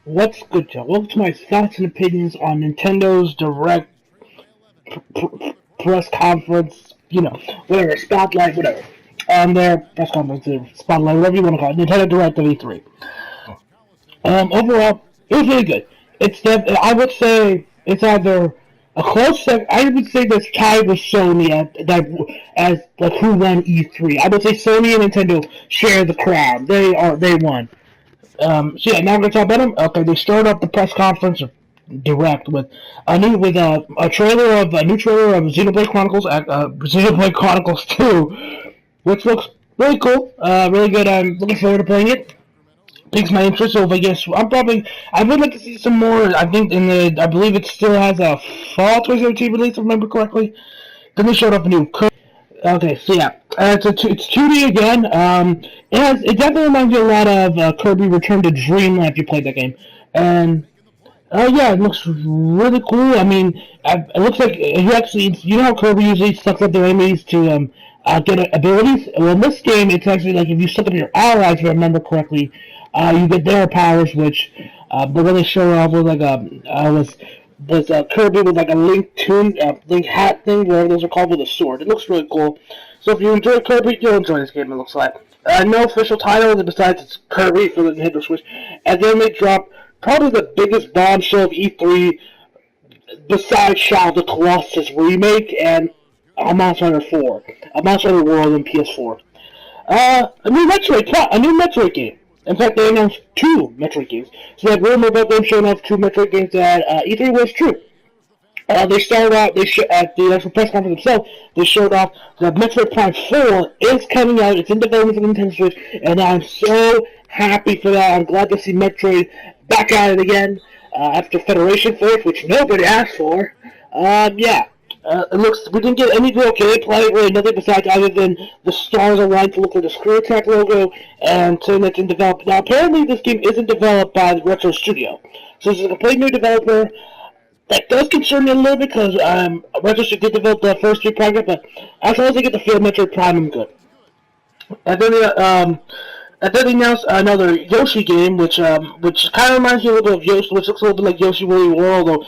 What's good, Joe? Welcome to my thoughts and opinions on Nintendo's Direct press conference, whatever, spotlight, whatever. Their press conference, spotlight, whatever you want to call it, Nintendo Direct of E3. Overall, it was really good. I would say it's either a close second. I would say this tied with Sony as like who won E3. I would say Sony and Nintendo share the crown. They won. So yeah, now we're gonna talk about them. Okay, they started off the press conference direct with a trailer of a new trailer of Xenoblade Chronicles 2, which looks really cool, really good. I'm looking forward to playing it. Piques my interest. So I guess I would like to see some more. I believe it still has a fall 2017 release, if I remember correctly. Then they showed off a new. Okay, so yeah, it's 2D again. It definitely reminds you a lot of Kirby Return to Dreamland if you played that game, and yeah, it looks really cool. I mean, it looks like you know how Kirby usually sucks up their enemies to get abilities. Well, in this game, it's actually like if you suck up your allies, if I remember correctly, you get their powers, which the way they show off was like was Kirby with like a Link hat thing, whatever those are called, with a sword. It looks really cool. So if you enjoy Kirby, you'll enjoy this game. It looks like no official title besides it's Kirby for the Nintendo Switch, and then they drop probably the biggest bombshell of E3 besides Shadow of the Colossus remake and a Monster Hunter 4, a Monster Hunter World in PS4. A new Metroid game. In fact, they announced two Metroid games. So that rumor about them showing off two Metroid games at E3 was true. They started out, at the actual press conference themselves, they showed off that Metroid Prime 4 is coming out, it's in development for the Nintendo Switch, and I'm so happy for that. I'm glad to see Metroid back at it again, after Federation Force, which nobody asked for. Yeah. We didn't get any real gameplay, really nothing besides other than the stars aligned to look like the Screw Attack logo, and saying that's in development. Now, apparently this game isn't developed by the Retro Studio, so it's a complete new developer. That does concern me a little bit because Register did develop the first three projects, but as long as they get the feel Metroid Prime, I'm good. And then they announced another Yoshi game, which kind of reminds me a little bit of Yoshi, which looks a little bit like Yoshi Woolly World, though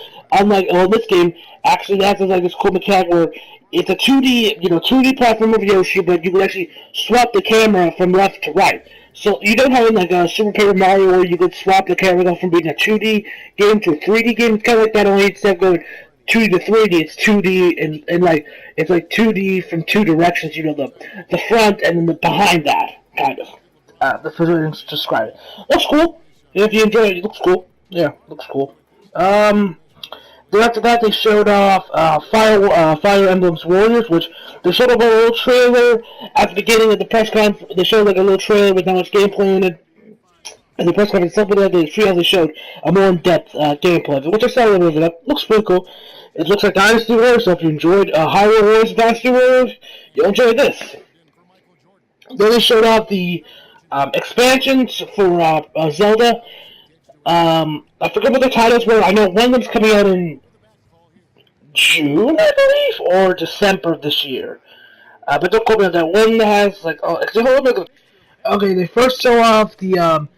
this game actually has like this cool mechanic where it's a 2D platform of Yoshi, but you can actually swap the camera from left to right. So you don't have like a Super Paper Mario where you could swap the camera from being a 2D game to a 3D game. It's kind of like that, only instead of going 2D to 3D, it's 2D and like it's like 2D from two directions. The front and then the behind that kind of. That's what I describe it. Looks cool. If you enjoy it, it looks cool. Yeah, looks cool. Then after that, they showed off Fire Emblem's Warriors, which they showed off a little trailer at the beginning of the press conference. They showed like a little trailer with not much gameplay in it. And the press conference, something that they showed a more in-depth gameplay of it, which I saw a little bit of. Looks pretty cool. It looks like Dynasty Warriors, so if you enjoyed Hyrule Warriors, Dynasty Warriors, you'll enjoy this. Then they showed off the expansions for Zelda. I forget what the titles were. I know one of them's coming out in June, I believe, or December of this year. But don't quote me on that. One has okay, they first show off the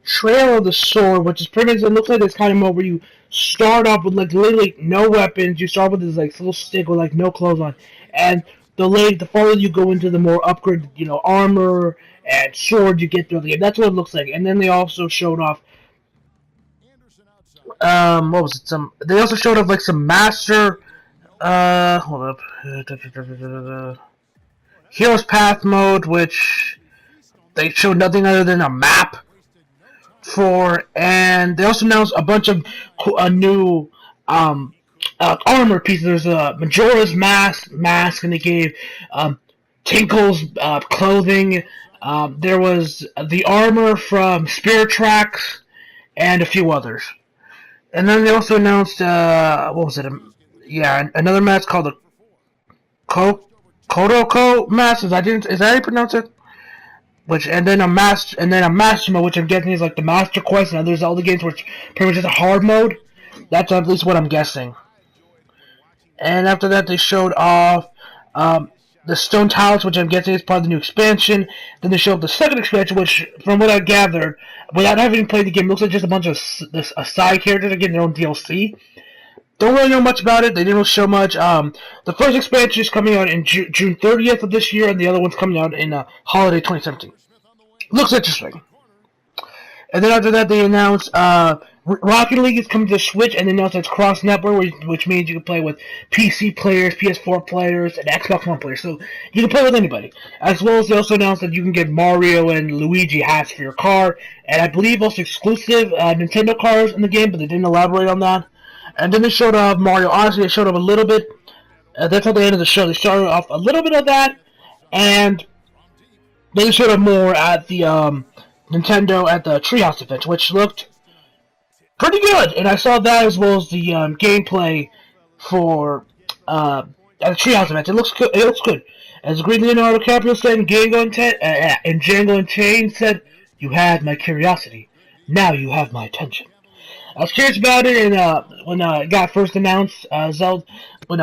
Trail of the Sword, which is pretty much, it looks like this kind of mode where you start off with like literally no weapons. You start with this like little stick with like no clothes on, and the farther you go into, the more upgraded armor and sword you get through the game. That's what it looks like. And then they also showed off what was it? They also showed off like some master hold up. Hero's Path mode, which they showed nothing other than a map for, and they also announced a bunch of new armor pieces. There's a Majora's mask, and they gave Tinkle's clothing. There was the armor from Spirit Tracks and a few others. And then they also announced what was it? Another mask called the Kodoko mask. Is that how you pronounce it? And then a master mode, which I'm guessing is like the Master Quest, and there's all the games which pretty much is a hard mode. That's at least what I'm guessing. And after that, they showed off the Stone Towers, which I'm guessing is part of the new expansion. Then they showed the second expansion, which, from what I gathered, without having played the game, looks like just a bunch of side characters are getting their own DLC. Don't really know much about it. They didn't really show much. The first expansion is coming out in June 30th of this year, and the other one's coming out in holiday 2017. Looks interesting. And then after that, they announced Rocket League is coming to Switch, and they announced it's cross-network, which means you can play with PC players, PS4 players, and Xbox One players. So you can play with anybody. As well as they also announced that you can get Mario and Luigi hats for your car, and I believe also exclusive Nintendo cars in the game, but they didn't elaborate on that. And then they showed off Mario Odyssey. They showed off a little bit. That's how they ended the show. They started off a little bit of that, and then they showed off more at the Nintendo at the Treehouse event, which looked pretty good. And I saw that as well as the gameplay for at the Treehouse event. It looks good. It looks good. As Leonardo DiCaprio said, and Django Unchained said, "You had my curiosity. Now you have my attention." I was curious about it, and when it got first announced, Zelda, when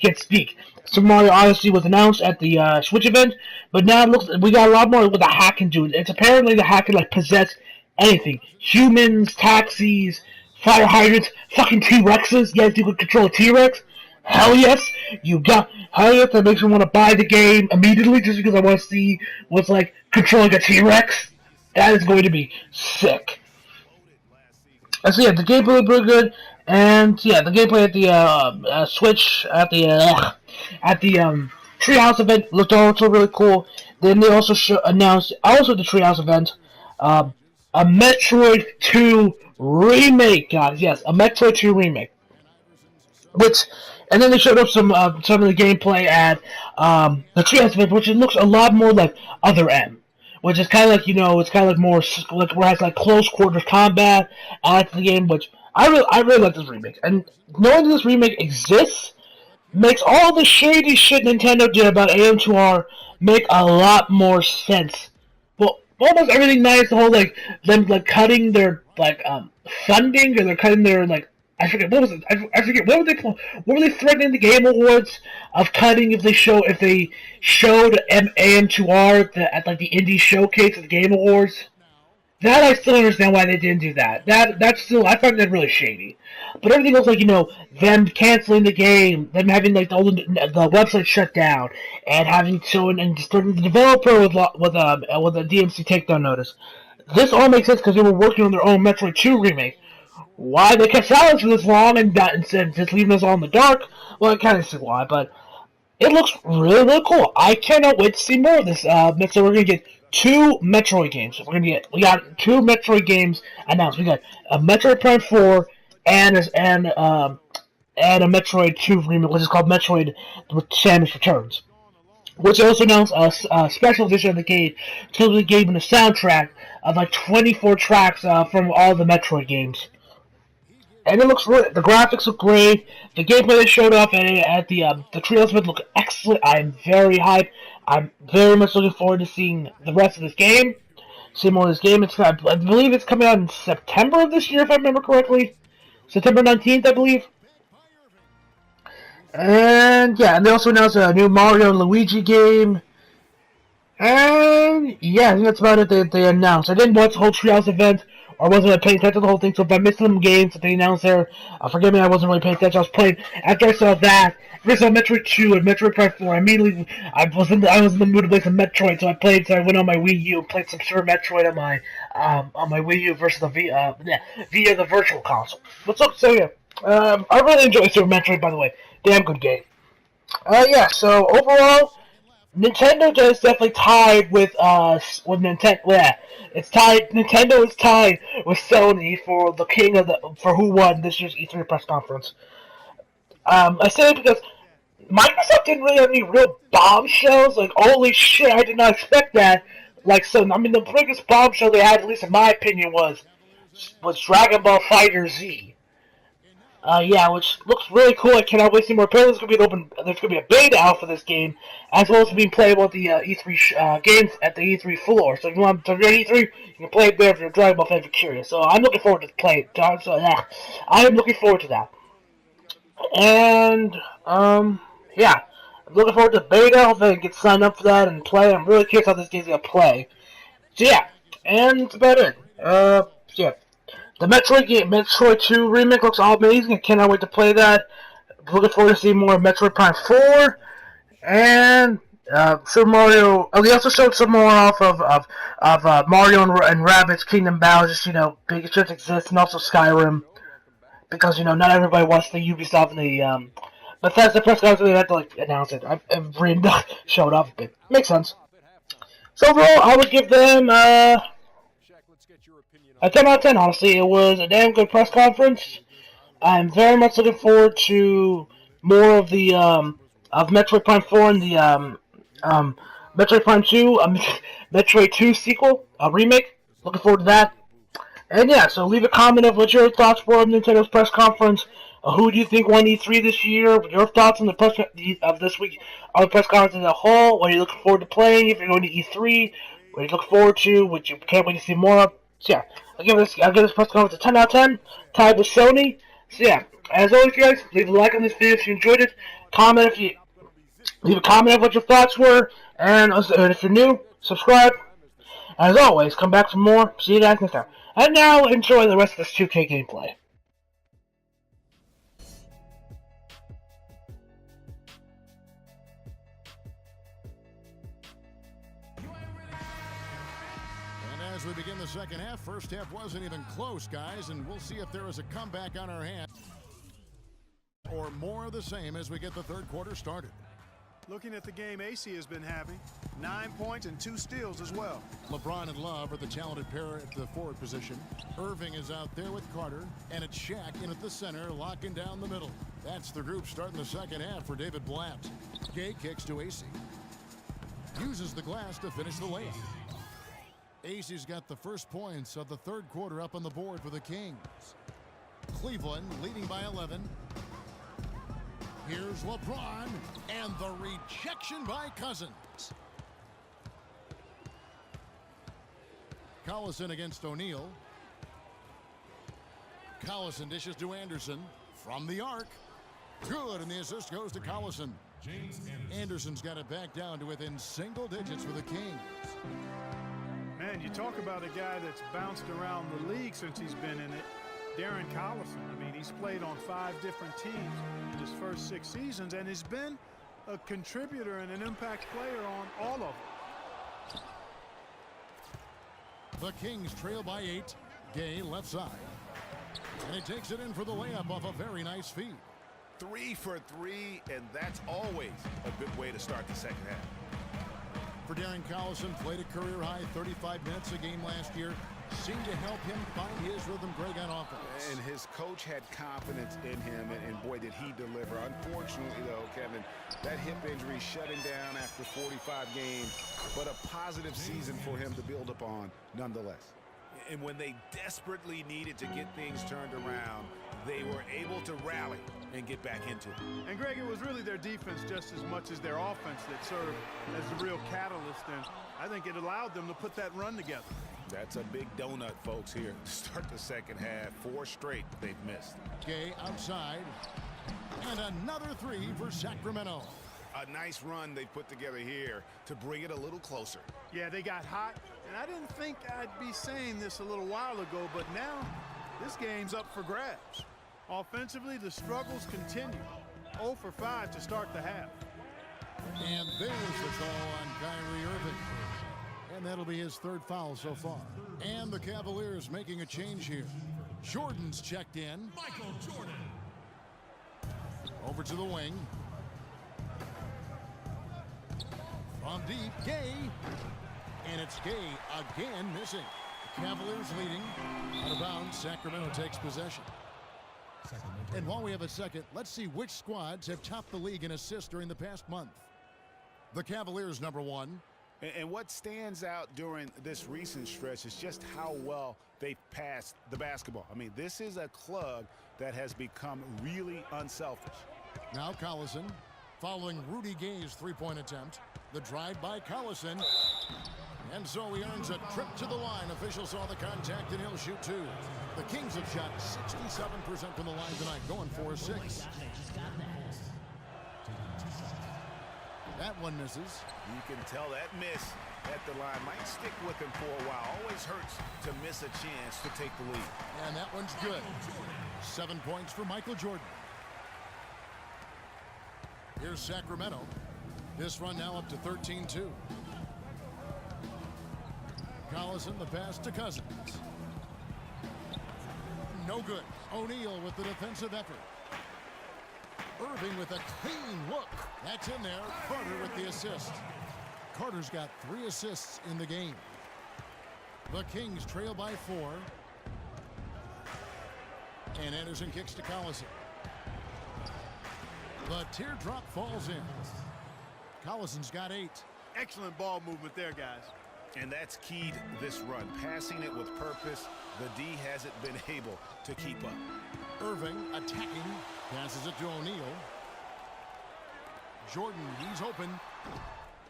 can't speak. Super Mario Odyssey was announced at the Switch event, but now it looks we got a lot more what the hack can do. It's apparently the hack can like possess anything: humans, taxis, fire hydrants, fucking T-Rexes. Yes, you can control a T-Rex. Hell yes, you got. Hell yes, that makes me want to buy the game immediately just because I want to see what's like controlling a T-Rex. That is going to be sick. So yeah, the gameplay looked pretty good, and yeah, the gameplay at the Switch at the Treehouse event looked also really cool. Then they also announced also the Treehouse event, a Metroid 2 remake, guys. Yes, a Metroid 2 remake. And then they showed up some of the gameplay at the Treehouse event, which it looks a lot more like Other M. Which is kind of like, it's kind of like more, like, where it has, like, close quarters combat at the game, which I really like this remake. And knowing this remake exists makes all the shady shit Nintendo did about AM2R make a lot more sense. Well, almost everything nice, the whole, like, them, like, cutting their, like, funding, or they're cutting their, like, I forget what was it. I forget what were they threatening the Game Awards of cutting if they showed AM2R at like the Indie Showcase of the Game Awards. That I still understand why they didn't do that. That's still I find that really shady. But everything else, like them canceling the game, them having like the website shut down, and having and starting the developer with a DMC takedown notice. This all makes sense because they were working on their own Metroid 2 remake. Why they kept silence for this long and instead just leaving us all in the dark? Well, I kind of see why, but it looks really, really cool. I cannot wait to see more of this. So we're gonna get 2 Metroid games. We got 2 Metroid games announced. We got a Metroid Prime 4 and a Metroid 2 remake, which is called Metroid Samus Returns. Which also announced a special edition of the game. Totally gave them a soundtrack of like 24 tracks from all the Metroid games. And it looks really, the graphics look great. The gameplay they showed off at the Treehouse event looked excellent. I'm very hyped. I'm very much looking forward to seeing the rest of this game. See more of this game. I believe it's coming out in September of this year, if I remember correctly. September 19th, I believe. And yeah, and they also announced a new Mario and Luigi game. And yeah, I think that's about it they announced. I didn't watch the whole Treehouse event, or wasn't paying attention to the whole thing, so if I missed some games that they announced there, forgive me, I wasn't really paying attention. I was playing, after I saw that, after I saw Metroid 2 and Metroid Prime 4, immediately, I was in the mood to play some Metroid, so I went on my Wii U and played some Super Metroid on my Wii U versus via the Virtual Console. So yeah, I really enjoyed Super Metroid, by the way. Damn good game. So overall, Nintendo is definitely tied with Nintendo. Yeah, it's tied. Nintendo is tied with Sony for the for who won this year's E3 press conference. I say it because Microsoft didn't really have any real bombshells. Like, holy shit, I did not expect that. The biggest bombshell they had, at least in my opinion, was Dragon Ball FighterZ. Which looks really cool. I cannot wait to see more. Apparently, there's gonna be a beta out for this game, as well as being playable at the E3 games at the E3 floor. So if you want to go to E3, you can play it there if you're a Dragon Ball fan if you're curious. So I'm looking forward to playing it. So yeah, I am looking forward to that. And I'm looking forward to beta. Hopefully I can get signed up for that and play. I'm really curious how this game's gonna play. So yeah, and that's about it. Yeah. The Metroid game, Metroid 2 remake looks all amazing. I cannot wait to play that. Looking forward to seeing more of Metroid Prime 4. And Super Mario. Oh, they also showed some more off of Mario and Rabbids Kingdom Battle. Just big just exists, and also Skyrim, because not everybody wants the Ubisoft and the Bethesda press conference. They have to announce it. I've really showed off a bit. Makes sense. So overall, I would give them a 10 out of 10. Honestly, it was a damn good press conference. I'm very much looking forward to more of the of Metroid Prime 4 and the Metroid Prime 2, Metroid 2 sequel, remake. Looking forward to that. And yeah, so leave a comment of what your thoughts were of Nintendo's press conference. Who do you think won E3 this year? Your thoughts on the press of this week, on the press conference as a whole? What are you looking forward to playing if you're going to E3? What are you looking forward to? What you can't wait to see more of? So yeah, I'll give this press conference a 10 out of 10. Tied with Sony. So yeah, as always, guys, leave a like on this video if you enjoyed it. Comment if you leave a comment of what your thoughts were, and if you're new, subscribe. As always, come back for more. See you guys next time. And now, enjoy the rest of this 2K gameplay. And as we begin the second half, first half wasn't even close, guys, and we'll see if there is a comeback on our hands or more of the same as we get the third quarter started. Looking at the game AC has been having, 9 points and 2 steals as well. LeBron and Love are the talented pair at the forward position. Irving is out there with Carter, and it's Shaq in at the center, locking down the middle. That's the group starting the second half for David Blatt. Gay kicks to AC. Uses the glass to finish the layup. AC's got the first points of the third quarter up on the board for the Kings. Cleveland leading by 11. Here's LeBron, and the rejection by Cousins. Collison against O'Neal. Collison dishes to Anderson from the arc. Good, and the assist goes to Collison. Anderson's got it back down to within single digits for the Kings. Man, you talk about a guy that's bounced around the league since he's been in it. Darren Collison. I mean, he's played on 5 different teams in his first 6 seasons, and has been a contributor and an impact player on all of them. The Kings trail by 8. Gay left side. And he takes it in for the layup off a very nice feed. 3 for 3, and that's always a good way to start the second half. For Darren Collison, played a career-high 35 minutes a game last year. Seemed to help him find his rhythm, Greg, on offense. And his coach had confidence in him, and boy, did he deliver. Unfortunately, though, Kevin, that hip injury shut him down after 45 games, but a positive season for him to build upon nonetheless. And when they desperately needed to get things turned around, they were able to rally and get back into it. And Greg, it was really their defense just as much as their offense that served as the real catalyst, and I think it allowed them to put that run together. That's a big donut, folks, here to start the second half. 4 straight they've missed. Gay outside. And another 3 for Sacramento. A nice run they put together here to bring it a little closer. Yeah, they got hot, and I didn't think I'd be saying this a little while ago, but now this game's up for grabs. Offensively, the struggles continue. 0 for 5 to start the half. And there's the call on Kyrie Irving. And that'll be his 3rd foul so far. And the Cavaliers making a change here. Jordan's checked in. Michael Jordan. Over to the wing. From deep, Gay. And it's Gay again missing. Cavaliers leading. Out of bounds, Sacramento takes possession. And while we have a second, let's see which squads have topped the league in assists during the past month. The Cavaliers, number 1. And what stands out during this recent stretch is just how well they've passed the basketball. I mean, this is a club that has become really unselfish. Now Collison, following Rudy Gay's 3-point attempt. The drive by Collison. And so he earns a trip to the line. Officials saw the contact, and he'll shoot 2. The Kings have shot 67% from the line tonight, going 4-6. That one misses. You can tell that miss at the line might stick with him for a while. Always hurts to miss a chance to take the lead. And that one's good. 7 points for Michael Jordan. Here's Sacramento. This run now up to 13-2. Collison, the pass to Cousins. No good. O'Neal with the defensive effort. Irving with a clean look. That's in there. Carter with the assist. Carter's got 3 assists in the game. The Kings trail by 4. And Anderson kicks to Collison. The teardrop falls in. Collison's got 8. Excellent ball movement there, guys. And that's keyed this run. Passing it with purpose. The D hasn't been able to keep up. Irving attacking. Passes it to O'Neal. Jordan, he's open.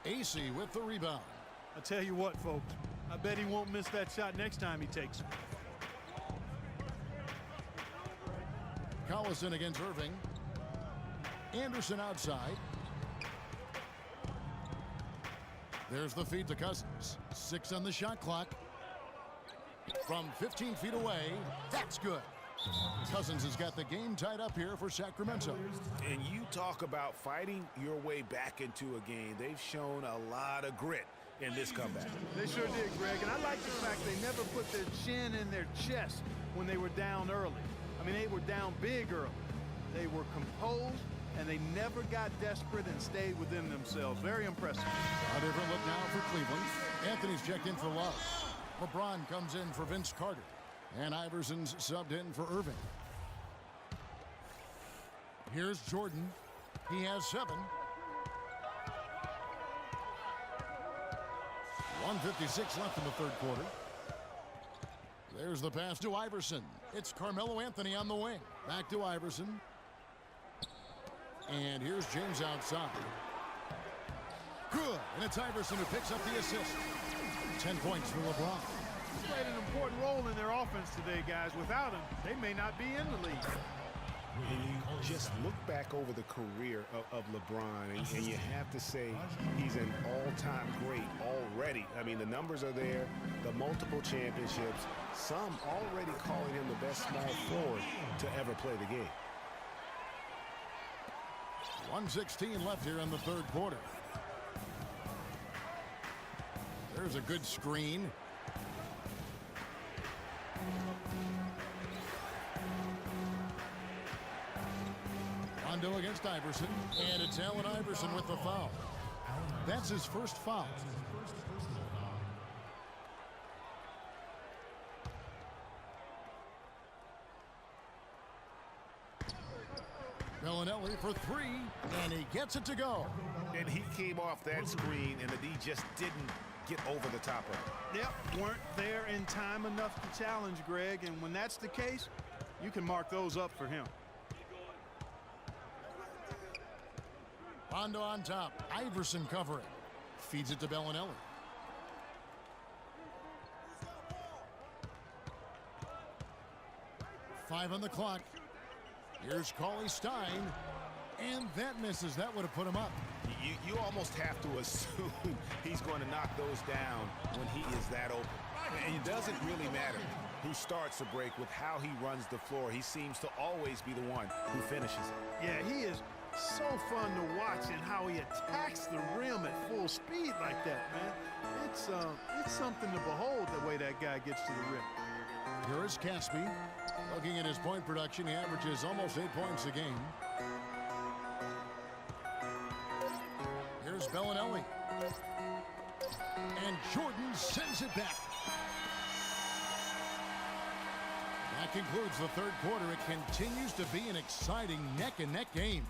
AC with the rebound. I'll tell you what, folks. I bet he won't miss that shot next time he takes it. Collison against Irving. Anderson outside. There's the feed to Cousins. 6 on the shot clock. From 15 feet away, that's good. Cousins has got the game tied up here for Sacramento. And you talk about fighting your way back into a game. They've shown a lot of grit in this comeback. They sure did, Greg. And I like the fact they never put their chin in their chest when they were down early. I mean, they were down big early. They were composed, and they never got desperate and stayed within themselves. Very impressive. A different look now for Cleveland. Anthony's checked in for Love. LeBron comes in for Vince Carter. And Iverson's subbed in for Irving. Here's Jordan. He has 7. 1:56 left in the third quarter. There's the pass to Iverson. It's Carmelo Anthony on the wing. Back to Iverson. And here's James outside. Good. And it's Iverson who picks up the assist. 10 points for LeBron. He's played an important role in their offense today, guys. Without him, they may not be in the league. And you just look back over the career of LeBron, and you have to say he's an all-time great already. I mean, the numbers are there, the multiple championships, some already calling him the best small forward to ever play the game. 1:16 left here in the third quarter. There's a good screen. Rondo against Iverson, and it's Allen Iverson with the foul. That's his first foul. Bellinelli for 3, and he gets it to go. And he came off that screen, and the D just didn't get over the top of it. Yep, weren't there in time enough to challenge, Greg, and when that's the case, you can mark those up for him. Rondo on top. Iverson covering. Feeds it to Bellinelli. Five on the clock. Here's Cauley Stein. And that misses. That would have put him up. You almost have to assume he's going to knock those down when he is that open. And it doesn't really matter who starts the break with how he runs the floor. He seems to always be the one who finishes it. Yeah, he is so fun to watch, and how he attacks the rim at full speed like that, man. It's something to behold the way that guy gets to the rim. Here is Caspi. Looking at his point production, he averages almost 8 points a game. Here's Bellinelli. And Jordan sends it back. That concludes the third quarter. It continues to be an exciting neck-and-neck game.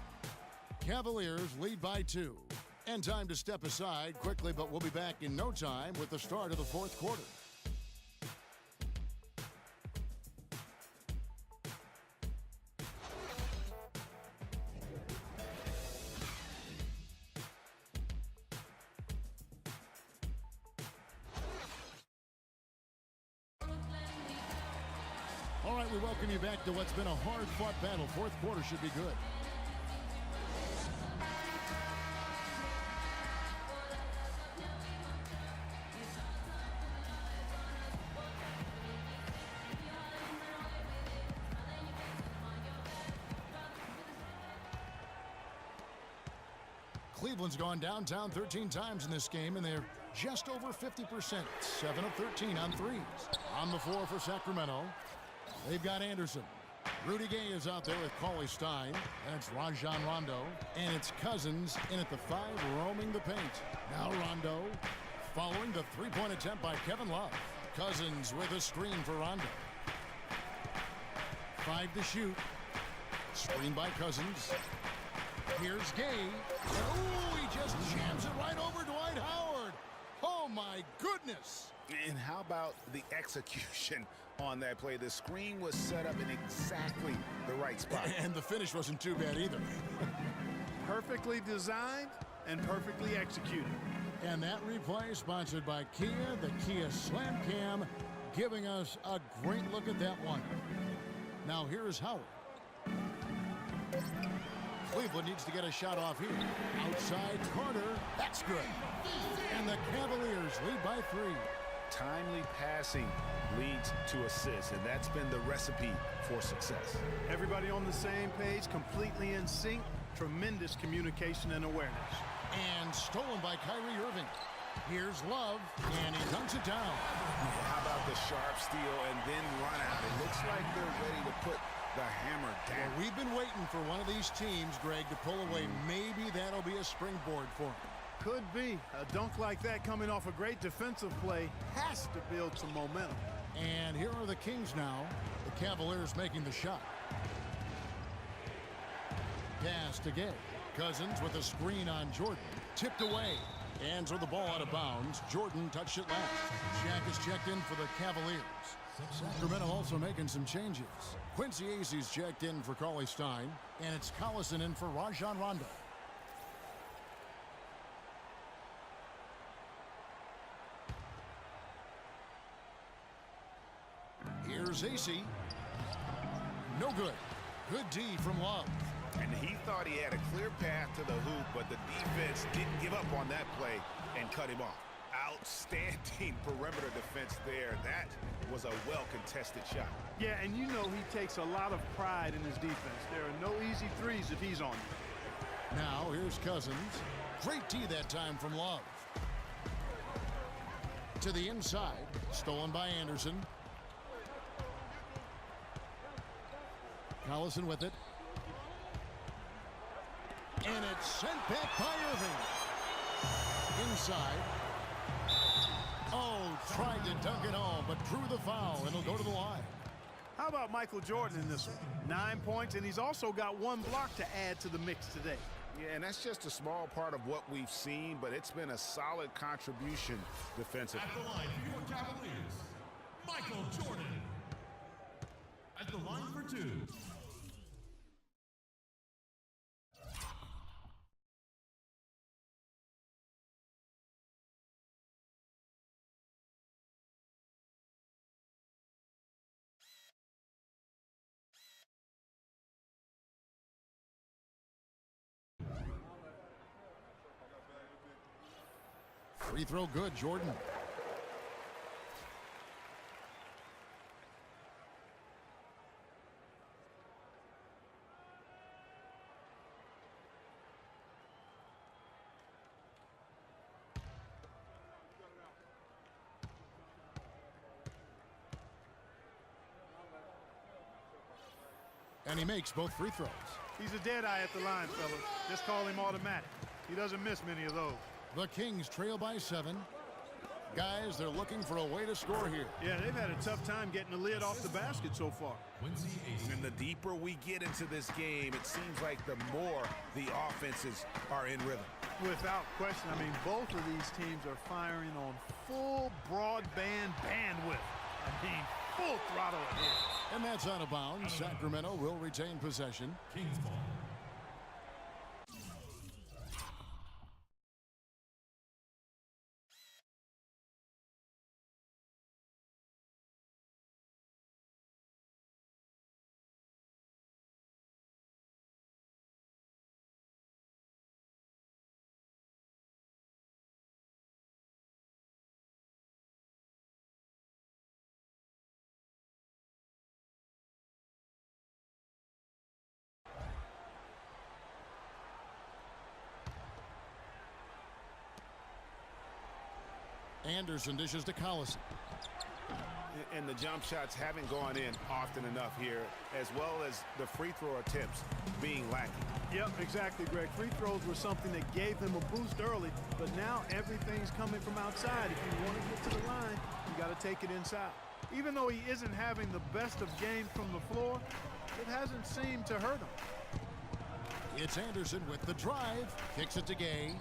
Cavaliers lead by 2. And time to step aside quickly, but we'll be back in no time with the start of the fourth quarter. All right, we welcome you back to what's been a hard-fought battle. Fourth quarter should be good. Cleveland's gone downtown 13 times in this game, and they're just over 50%, 7 of 13 on threes. On the floor for Sacramento, they've got Anderson. Rudy Gay is out there with Cauley Stein. That's Rajon Rondo. And it's Cousins in at the 5, roaming the paint. Now Rondo, following the three-point attempt by Kevin Love. Cousins with a screen for Rondo. 5 to shoot. Screen by Cousins. Here's Gay. Oh, he just jams it right over Dwight Howard. Oh, my goodness. And how about the execution on that play? The screen was set up in exactly the right spot. And the finish wasn't too bad either. Perfectly designed and perfectly executed. And that replay sponsored by Kia, the Kia Slam Cam, giving us a great look at that one. Now here's Howard. Cleveland needs to get a shot off here. Outside Carter. That's good. And the Cavaliers lead by 3. Timely passing leads to assists, and that's been the recipe for success. Everybody on the same page, completely in sync. Tremendous communication and awareness. And stolen by Kyrie Irving. Here's Love, and he dunks it down. How about the sharp steal and then run out? It looks like they're ready to put the hammer down. Well, we've been waiting for one of these teams, Greg, to pull away. Maybe that'll be a springboard for them. Could be. A dunk like that coming off a great defensive play has to build some momentum. And here are the Kings now. The Cavaliers making the shot. Pass to Gay. Cousins with a screen on Jordan. Tipped away. Hands are the ball out of bounds. Jordan touched it last. Shaq is checked in for the Cavaliers. Sacramento also making some changes. Quincy Acy's checked in for Cauley Stein. And it's Collison in for Rajon Rondo. Here's Acy. No good. Good D from Love. And he thought he had a clear path to the hoop, but the defense didn't give up on that play and cut him off. Outstanding perimeter defense there. That was a well-contested shot. Yeah, and you know he takes a lot of pride in his defense. There are no easy threes if he's on you. Now here's Cousins. Great D that time from Love. To the inside. Stolen by Anderson. Collison with it. And it's sent back by Irving. Inside. Oh, tried to dunk it home, but drew the foul. It'll go to the line. How about Michael Jordan in this one? 9 points, and he's also got 1 block to add to the mix today. Yeah, and that's just a small part of what we've seen, but it's been a solid contribution defensively. At the line for your Cavaliers, Michael Jordan. At the line for 2. Free throw good, Jordan. And he makes both free throws. He's a dead eye at the line, fellas. Just call him automatic. He doesn't miss many of those. The Kings trail by 7. Guys, they're looking for a way to score here. Yeah, they've had a tough time getting the lid off the basket so far. Quincy Acy. And the deeper we get into this game, it seems like the more the offenses are in rhythm. Without question. I mean, both of these teams are firing on full broadband bandwidth. I mean, full throttle ahead. And that's out of bounds. Sacramento will retain possession. Kings ball. Anderson dishes to Collison. And the jump shots haven't gone in often enough here, as well as the free throw attempts being lacking. Yep, exactly, Greg. Free throws were something that gave him a boost early, but now everything's coming from outside. If you want to get to the line, you got to take it inside. Even though he isn't having the best of games from the floor, it hasn't seemed to hurt him. It's Anderson with the drive. Kicks it to Gay.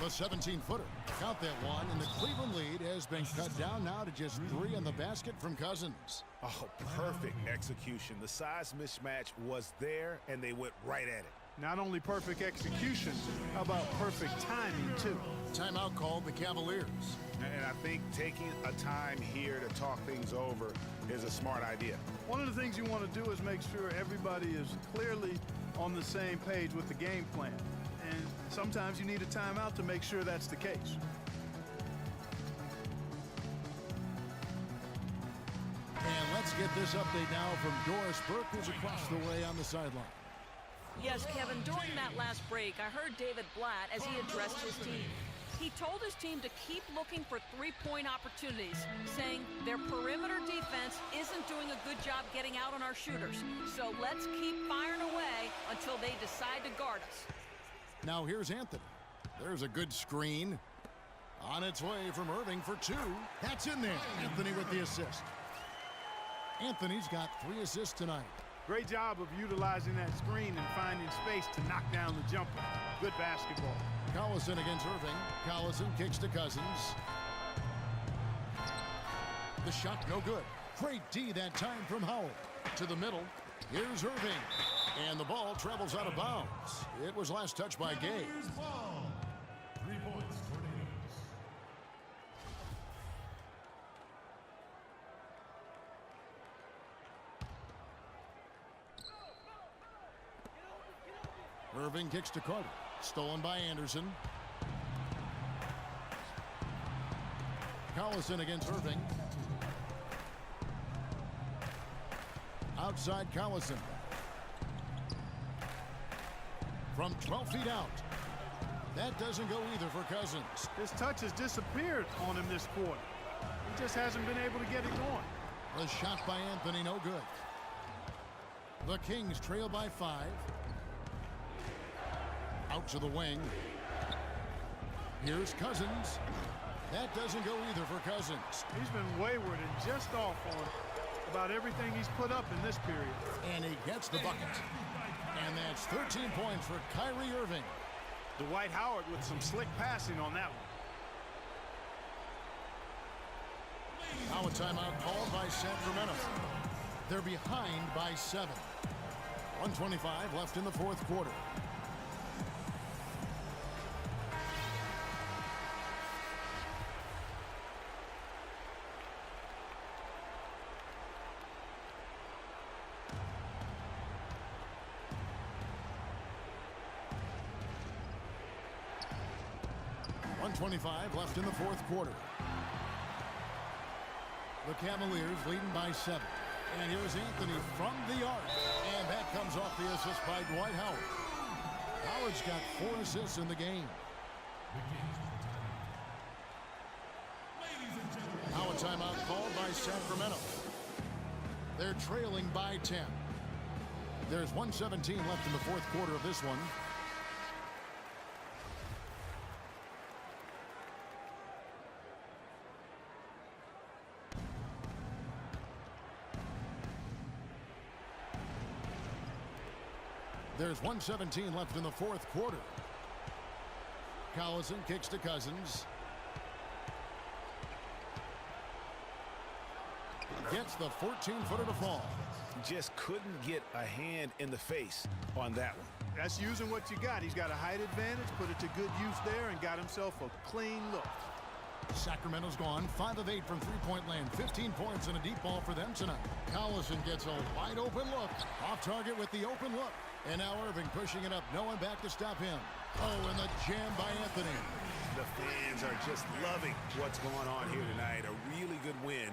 The 17-footer. Count that one, and the Cleveland lead has been cut down now to just 3 on the basket from Cousins. Oh, perfect execution. The size mismatch was there, and they went right at it. Not only perfect execution, how about perfect timing, too? Timeout called the Cavaliers. And I think taking a time here to talk things over is a smart idea. One of the things you want to do is make sure everybody is clearly on the same page with the game plan. And sometimes you need a timeout to make sure that's the case. And let's get this update now from Doris Burke, who's across the way on the sideline. Yes, Kevin, during that last break, I heard David Blatt as he addressed his team. He told his team to keep looking for three-point opportunities, saying their perimeter defense isn't doing a good job getting out on our shooters. So let's keep firing away until they decide to guard us. Now here's Anthony. There's a good screen. On its way from Irving for 2. That's in there. Anthony with the assist. Anthony's got 3 assists tonight. Great job of utilizing that screen and finding space to knock down the jumper. Good basketball. Collison against Irving. Collison kicks to Cousins. The shot no good. Great D that time from Howell. To the middle. Here's Irving. And the ball travels out of bounds. It was last touched by Gay. Cavaliers ball. 3 points, Tornadoes. Irving kicks to Carter. Stolen by Anderson. Collison against Irving. Outside Collison. From 12 feet out. That doesn't go either for Cousins. His touch has disappeared on him this quarter. He just hasn't been able to get it going. The shot by Anthony, no good. The Kings trail by 5. Out to the wing. Here's Cousins. That doesn't go either for Cousins. He's been wayward and just off on about everything he's put up in this period. And he gets the bucket. And that's 13 points for Kyrie Irving. Dwight Howard with some slick passing on that one. Now a timeout called by Sacramento. They're behind by 7. 1:25 left in the 4th quarter. .25 left in the 4th quarter. The Cavaliers leading by 7. And here's Anthony from the arc. And that comes off the assist by Dwight Howard. Howard's got 4 assists in the game. Now a timeout called by Sacramento. They're trailing by 10. There's 1:17 left in the 4th quarter of this one. There's 1:17 left in the 4th quarter. Collison kicks to Cousins. Gets the 14-footer to fall. Just couldn't get a hand in the face on that one. That's using what you got. He's got a height advantage, put it to good use there, and got himself a clean look. Sacramento's gone 5 of 8 from three-point land. 15 points and a deep ball for them tonight. Collison gets a wide open look. Off target with the open look. And now Irving pushing it up. No one back to stop him. Oh, and the jam by Anthony. The fans are just loving what's going on here tonight. A really good win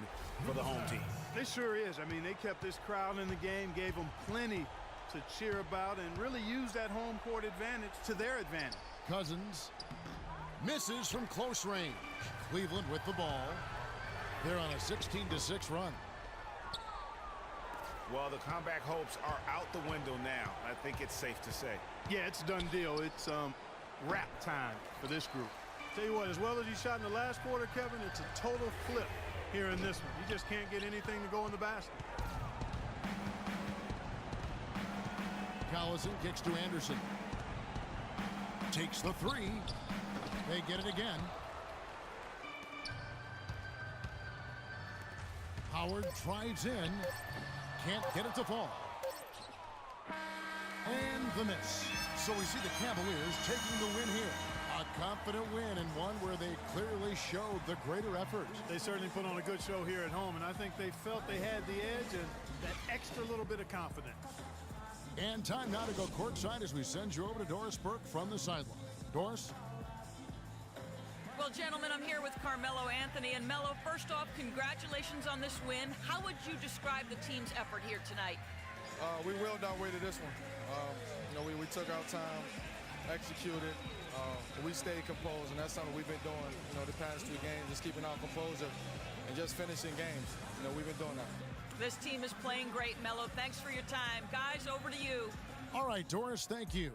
for the home team. It sure is. I mean, they kept this crowd in the game, gave them plenty to cheer about, and really used that home court advantage to their advantage. Cousins Misses from close range. Cleveland with the ball. They're on a 16-6 run. Well, the comeback hopes are out the window now. I think it's safe to say. Yeah, it's a done deal. It's wrap time for this group. Tell you what, as well as he shot in the last quarter, Kevin, it's a total flip here in this one. He just can't get anything to go in the basket. Collison kicks to Anderson. Takes the three. They get it again. Howard drives in. Can't get it to fall. And the miss. So we see the Cavaliers taking the win here. A confident win, and one where they clearly showed the greater effort. They certainly put on a good show here at home, and I think they felt they had the edge and that extra little bit of confidence. And time now to go courtside as we send you over to Doris Burke from the sideline. Doris? Well, gentlemen, I'm here with Carmelo Anthony. And Melo, first off, congratulations on this win. How would you describe the team's effort here tonight? We willed our way to this one. We took our time, executed, we stayed composed, and that's something we've been doing, the past 2 games, just keeping our composure and just finishing games. We've been doing that. This team is playing great, Melo. Thanks for your time. Guys, over to you. All right, Doris, thank you.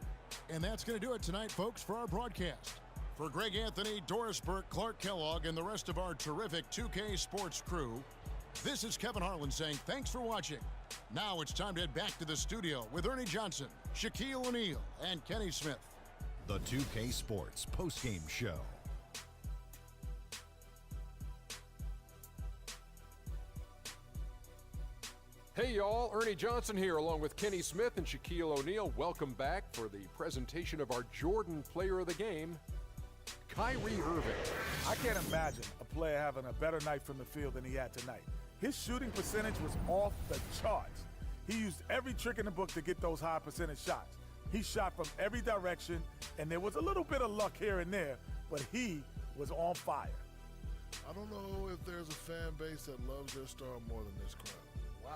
And that's going to do it tonight, folks, for our broadcast. For Greg Anthony, Doris Burke, Clark Kellogg, and the rest of our terrific 2K Sports crew, this is Kevin Harlan saying thanks for watching. Now it's time to head back to the studio with Ernie Johnson, Shaquille O'Neal, and Kenny Smith. The 2K Sports postgame show. Hey y'all, Ernie Johnson here along with Kenny Smith and Shaquille O'Neal. Welcome back for the presentation of our Jordan Player of the Game, Kyrie Irving. I can't imagine a player having a better night from the field than he had tonight. His shooting percentage was off the charts. He used every trick in the book to get those high percentage shots. He shot from every direction, and there was a little bit of luck here and there, but he was on fire. I don't know if there's a fan base that loves their star more than this crowd. Wow.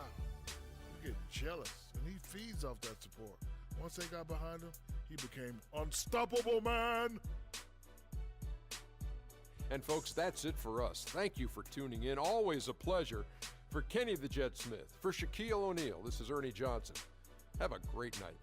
You get jealous, and he feeds off that support. Once they got behind him, he became unstoppable, man. And folks, that's it for us. Thank you for tuning in. Always a pleasure. For Kenny the Jet Smith, for Shaquille O'Neal, this is Ernie Johnson. Have a great night.